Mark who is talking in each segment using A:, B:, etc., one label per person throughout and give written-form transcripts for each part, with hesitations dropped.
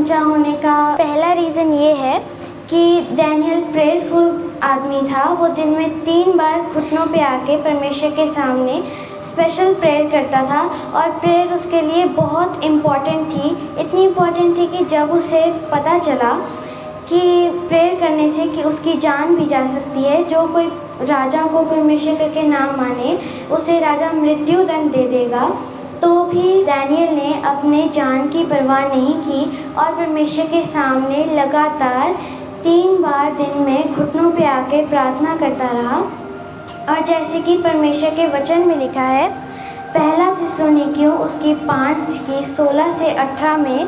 A: ऊंचा होने का पहला रीज़न ये है कि डैनियल प्रेयरफुल आदमी था। वो दिन में 3 बार घुटनों पे आके परमेश्वर के सामने स्पेशल प्रेयर करता था और प्रेयर उसके लिए बहुत इम्पॉर्टेंट थी। इतनी इम्पॉर्टेंट थी कि जब उसे पता चला कि प्रेयर करने से कि उसकी जान भी जा सकती है, जो कोई राजा को परमेश्वर करके ना माने उसे राजा मृत्यु दंड दे देगा, तो भी डैनियल ने अपने जान की परवाह नहीं की और परमेश्वर के सामने लगातार 3 बार दिन में घुटनों पे आके प्रार्थना करता रहा। और जैसे कि परमेश्वर के वचन में लिखा है, पहला थिस्सलुनीकियों उसकी 5 की 16 से 18 में,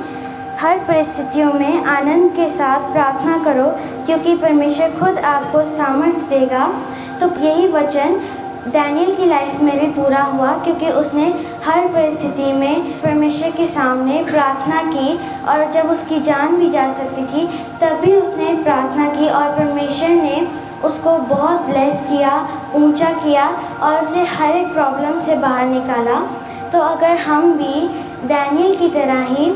A: हर परिस्थितियों में आनंद के साथ प्रार्थना करो क्योंकि परमेश्वर खुद आपको सामर्थ्य देगा। तो यही वचन डैनियल की लाइफ में भी पूरा हुआ क्योंकि उसने हर परिस्थिति में परमेश्वर के सामने प्रार्थना की और जब उसकी जान भी जा सकती थी तब भी उसने प्रार्थना की और परमेश्वर ने उसको बहुत ब्लेस किया, ऊंचा किया और उसे हर एक प्रॉब्लम से बाहर निकाला। तो अगर हम भी डैनियल की तरह ही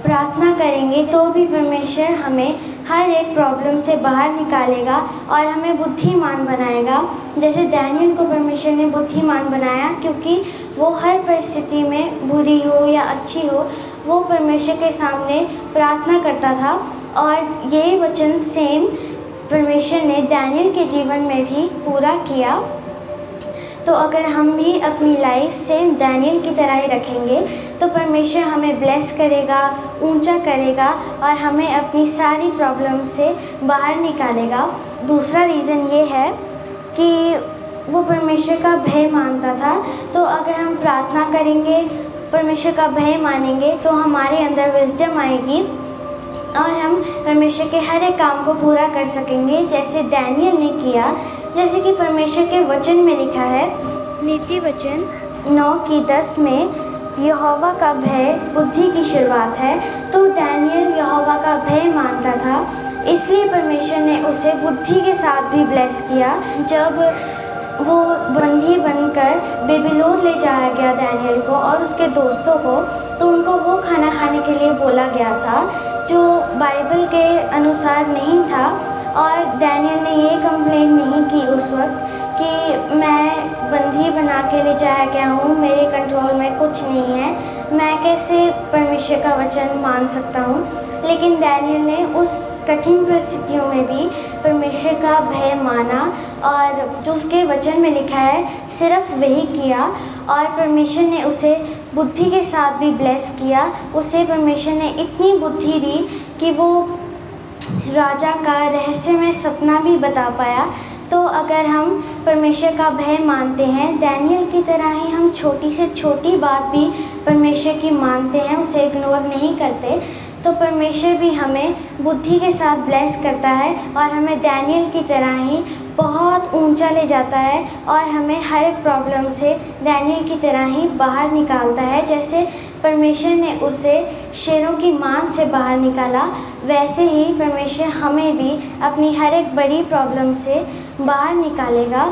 A: प्रार्थना करेंगे तो भी परमेश्वर हमें हर एक प्रॉब्लम से बाहर निकालेगा और हमें बुद्धिमान बनाएगा। जैसे डैनियल को परमेश्वर ने बुद्धिमान बनाया क्योंकि वो हर परिस्थिति में, बुरी हो या अच्छी हो, वो परमेश्वर के सामने प्रार्थना करता था। और ये वचन सेम परमेश्वर ने डैनियल के जीवन में भी पूरा किया। तो अगर हम भी अपनी लाइफ से डैनियल की तरह ही रखेंगे तो परमेश्वर हमें ब्लेस करेगा, ऊंचा करेगा और हमें अपनी सारी प्रॉब्लम से बाहर निकालेगा। दूसरा रीज़न ये है कि वो परमेश्वर का भय मानता था। तो अगर हम प्रार्थना करेंगे, परमेश्वर का भय मानेंगे तो हमारे अंदर विजडम आएगी और हम परमेश्वर के हर एक काम को पूरा कर सकेंगे जैसे डैनियल ने किया। जैसे कि परमेश्वर के वचन में लिखा है, नीति वचन 9:10 में, यहोवा का भय बुद्धि की शुरुआत है। तो डैनियल यहोवा का भय मानता था, इसलिए परमेश्वर ने उसे बुद्धि के साथ भी ब्लेस किया। जब वो बंदी बनकर बेबीलोन ले जाया गया डैनियल को और उसके दोस्तों को, तो उनको वो खाना खाने के लिए बोला गया था जो बाइबल के अनुसार नहीं था। और डैनियल ने ये कंप्लेन नहीं की उस वक्त कि मैं बंदी बना के ले जाया गया हूँ, मेरे कंट्रोल में कुछ नहीं है, मैं कैसे परमेश्वर का वचन मान सकता हूँ। लेकिन डैनियल ने उस कठिन परिस्थितियों में भी परमेश्वर का भय माना और जो उसके वचन में लिखा है सिर्फ वही किया और परमेश्वर ने उसे बुद्धि के साथ भी ब्लेस किया। उसे परमेश्वर ने इतनी बुद्धि दी कि वो राजा का रहस्यमय सपना भी बता पाया। तो अगर हम परमेश्वर का भय मानते हैं, डैनियल की तरह ही हम छोटी से छोटी बात भी परमेश्वर की मानते हैं, उसे इग्नोर नहीं करते, तो परमेश्वर भी हमें बुद्धि के साथ ब्लेस करता है और हमें डैनियल की तरह ही बहुत ऊंचा ले जाता है और हमें हर एक प्रॉब्लम से डैनियल की तरह ही बाहर निकालता है। जैसे परमेश्वर ने उसे शेरों की मान से बाहर निकाला, वैसे ही परमेश्वर हमें भी अपनी हर एक बड़ी प्रॉब्लम से बाहर निकालेगा।